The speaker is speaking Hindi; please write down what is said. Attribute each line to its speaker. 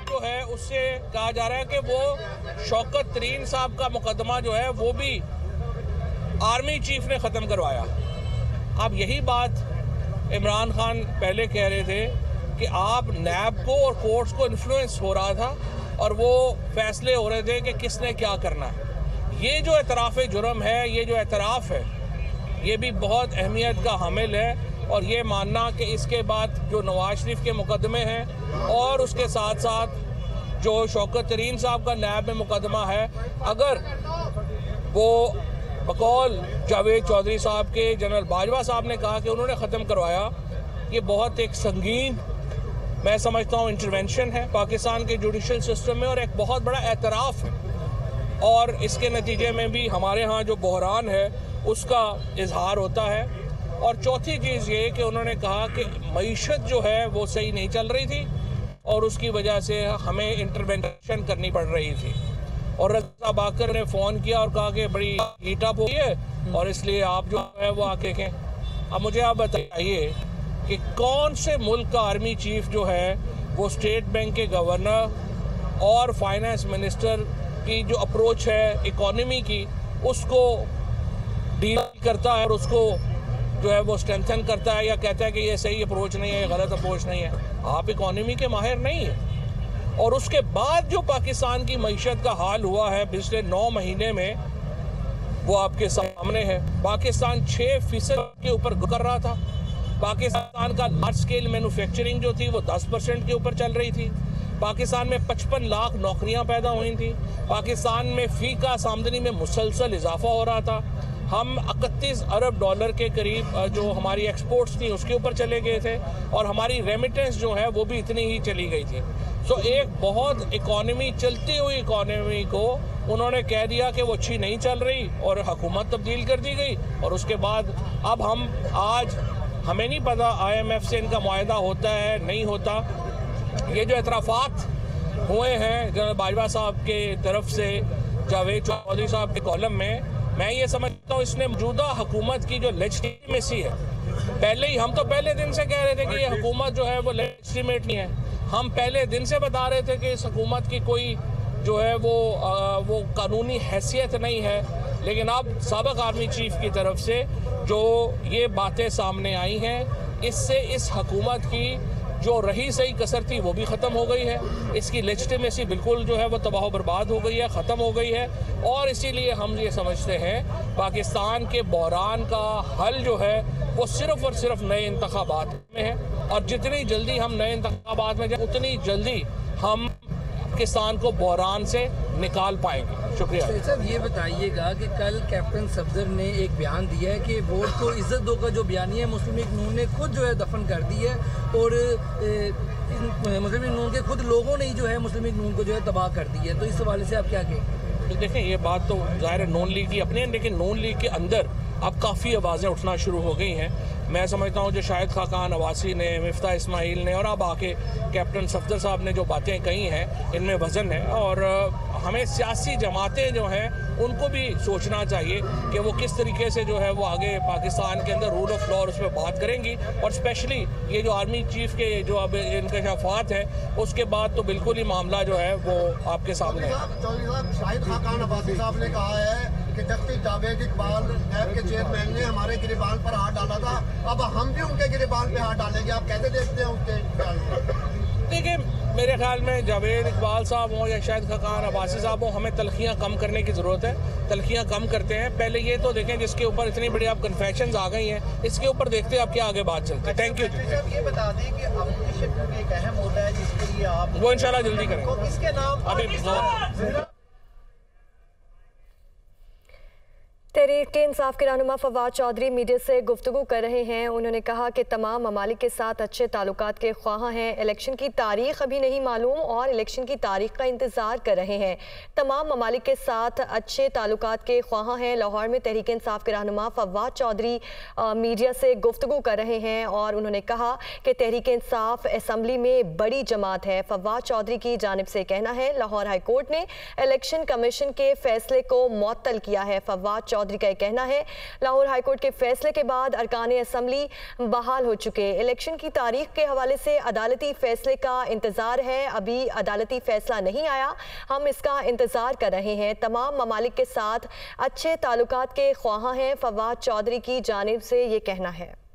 Speaker 1: जो है उससे कहा जा रहा है कि वो शौकत तरीन साहब का मुकदमा जो है वो भी आर्मी चीफ ने ख़त्म करवाया। अब यही बात इमरान खान पहले कह रहे थे कि आप नैब को और कोर्ट्स को इन्फ्लुएंस हो रहा था और वो फैसले हो रहे थे कि किसने क्या करना है। ये जो एतराफ़ जुर्म है, ये जो एतराफ़ है, ये भी बहुत अहमियत का हामिल है। और ये मानना कि इसके बाद जो नवाज शरीफ के मुकदमे हैं और उसके साथ साथ जो शौकत तरीन साहब का नैब में मुकदमा है, अगर वो बकौल जावेद चौधरी साहब के जनरल बाजवा साहब ने कहा कि उन्होंने ख़त्म करवाया, ये बहुत एक संगीन मैं समझता हूँ इंटरवेंशन है पाकिस्तान के जुडिशल सिस्टम में और एक बहुत बड़ा एतराफ़ है। और इसके नतीजे में भी हमारे यहाँ जो बहरान है उसका इजहार होता है। और चौथी चीज़ ये कि उन्होंने कहा कि मईशत जो है वो सही नहीं चल रही थी और उसकी वजह से हमें इंटरवेंशन करनी पड़ रही थी। और रज़ा बाकर ने फ़ोन किया और कहा कि बड़ी हीट अप हुई है और इसलिए आप जो है वो आके देखें। अब मुझे आप बताइए कि कौन से मुल्क का आर्मी चीफ जो है वो स्टेट बैंक के गवर्नर और फाइनेंस मिनिस्टर की जो अप्रोच है इकोनॉमी की उसको डील करता है और उसको जो है वो स्ट्रेंथन करता है या कहता है कि ये सही अप्रोच नहीं है, गलत अप्रोच नहीं है। आप इकोनॉमी के माहिर नहीं हैं। और उसके बाद जो पाकिस्तान की मईशत का हाल हुआ है पिछले 9 महीने में वो आपके सामने है। पाकिस्तान 6% के ऊपर कर रहा था। पाकिस्तान का लार्ज स्केल मैन्युफैक्चरिंग जो थी वो 10% के ऊपर चल रही थी। पाकिस्तान में 55 लाख नौकरियां पैदा हुई थी। पाकिस्तान में फ़ी का आमदनी में मुसलसल इजाफा हो रहा था। हम 31 अरब डॉलर के करीब जो हमारी एक्सपोर्ट्स थी उसके ऊपर चले गए थे और हमारी रेमिटेंस जो है वो भी इतनी ही चली गई थी। तो एक बहुत इकॉनमी, चलती हुई इकॉनमी को उन्होंने कह दिया कि वो अच्छी नहीं चल रही और हुकूमत तब्दील कर दी गई। और उसके बाद अब हम आज हमें नहीं पता IMF से इनका मुआहदा होता है नहीं होता। ये जो एतराफ़ात हुए हैं जनरल बाजवा साहब के तरफ से जावेद चौधरी साहब के कॉलम में, मैं ये समझता हूँ इसने मौजूदा हुकूमत की जो लेजिटिमेसी है, पहले ही हम तो पहले दिन से कह रहे थे कि ये हुकूमत जो है वो लेजिटिमेट नहीं है। हम पहले दिन से बता रहे थे कि इस हुकूमत की कोई जो है वो कानूनी हैसियत नहीं है। लेकिन अब साबिक़ आर्मी चीफ की तरफ से जो ये बातें सामने आई हैं, इससे इस हुकूमत की जो रही सही कसर थी वो भी ख़त्म हो गई है। इसकी लेजिटिमेसी बिल्कुल जो है वो तबाह बर्बाद हो गई है, ख़त्म हो गई है। और इसीलिए हम ये समझते हैं पाकिस्तान के बहरान का हल जो है वो सिर्फ़ और सिर्फ नए इंतखाबात में है। और जितनी जल्दी हम नए इंतखाबात में जाए उतनी जल्दी हम पाकिस्तान को बहरान से निकाल पाएंगे। शुक्रिया
Speaker 2: सर, ये बताइएगा कि कल कैप्टन सफदर ने एक बयान दिया है कि वोट को इज्जत दो का जो बयानी है मुस्लिम लीग नून ने खुद जो है दफन कर दी है और मुस्लिम लीग नून के खुद लोगों ने ही जो है मुस्लिम लीग नून को जो है तबाह कर दी है। तो इस हवाले से आप क्या कहेंगे?
Speaker 1: तो देखें, ये बात तो ज़ाहिर है नून लीग की अपनी है, लेकिन नून लीग के अंदर अब काफ़ी आवाज़ें उठना शुरू हो गई हैं। मैं समझता हूँ जो शाहिद खाकान अवासी ने, मिफ्ता इस्माइल ने और अब आके कैप्टन सफदर साहब ने जो बातें कही हैं इनमें वज़न है। और हमें सियासी जमातें जो हैं उनको भी सोचना चाहिए कि वो किस तरीके से जो है वो आगे पाकिस्तान के अंदर रूल ऑफ लॉ उस पर बात करेंगी। और स्पेशली ये जो आर्मी चीफ के जो अब इंकशाफात हैं उसके बाद तो बिल्कुल ही मामला जो है वो आपके सामने है।
Speaker 3: शाहिद खाकान अब्बासी साहब ने कहा है कि जस्टिस जावेद इकबाल नैब के चेयरमैन ने हमारे गिरबान पर हाथ डाला था, अब हम भी उनके गिरबान पे हाथ डालेंगे। आप कैसे देखते हैं उसके ख्याल में?
Speaker 1: देखिए, मेरे ख्याल में जावेद इकबाल साहब हों या शाहिद खाकान अब्बासी साहब हों, हमें तलखियाँ कम करने की ज़रूरत है। तलखियाँ कम करते हैं। पहले ये तो देखें जिसके ऊपर इतनी बड़ी आप कन्फेशंस आ गई हैं, इसके ऊपर देखते हैं आप क्या आगे बात चलती है। Thank you.
Speaker 3: ये बता दें कि अपोजिशन एक अहम मुद्दा है जिसके लिए आप
Speaker 1: वो इंशाल्लाह जल्दी करेंगे।
Speaker 3: किसके नाम
Speaker 1: अभी
Speaker 4: तहरीक-ए-इंसाफ के रहनुमा फवाद चौधरी मीडिया से गुफ्तगू कर रहे हैं। उन्होंने कहा कि तमाम ममालिक के साथ अच्छे ताल्लुकात के ख्वाह हैं। इलेक्शन की तारीख अभी नहीं मालूम और इलेक्शन की तारीख का इंतज़ार कर रहे हैं। तमाम ममालिक के साथ अच्छे ताल्लुकात के ख्वाह हैं। लाहौर में तहरीक-ए-इंसाफ के रहनुमा फवाद चौधरी मीडिया से गुफ्तगू कर रहे हैं और उन्होंने कहा कि तहरीक-ए-इंसाफ असम्बली में बड़ी जमात है। फवाद चौधरी की जानिब से कहना है लाहौर हाई कोर्ट ने इलेक्शन कमीशन के फैसले को मुअत्तल किया है। फवाद चौधरी का कहना है। लाहौर हाईकोर्ट के फैसले के बाद अरकान असम्बली बहाल हो चुके। इलेक्शन की तारीख के हवाले से अदालती फैसले का इंतजार है। अभी अदालती फैसला नहीं आया, हम इसका इंतजार कर रहे हैं। तमाम ममालिक के साथ अच्छे ताल्लुकात के ख्वाहां हैं, फवाद चौधरी की जानिब से ये कहना है।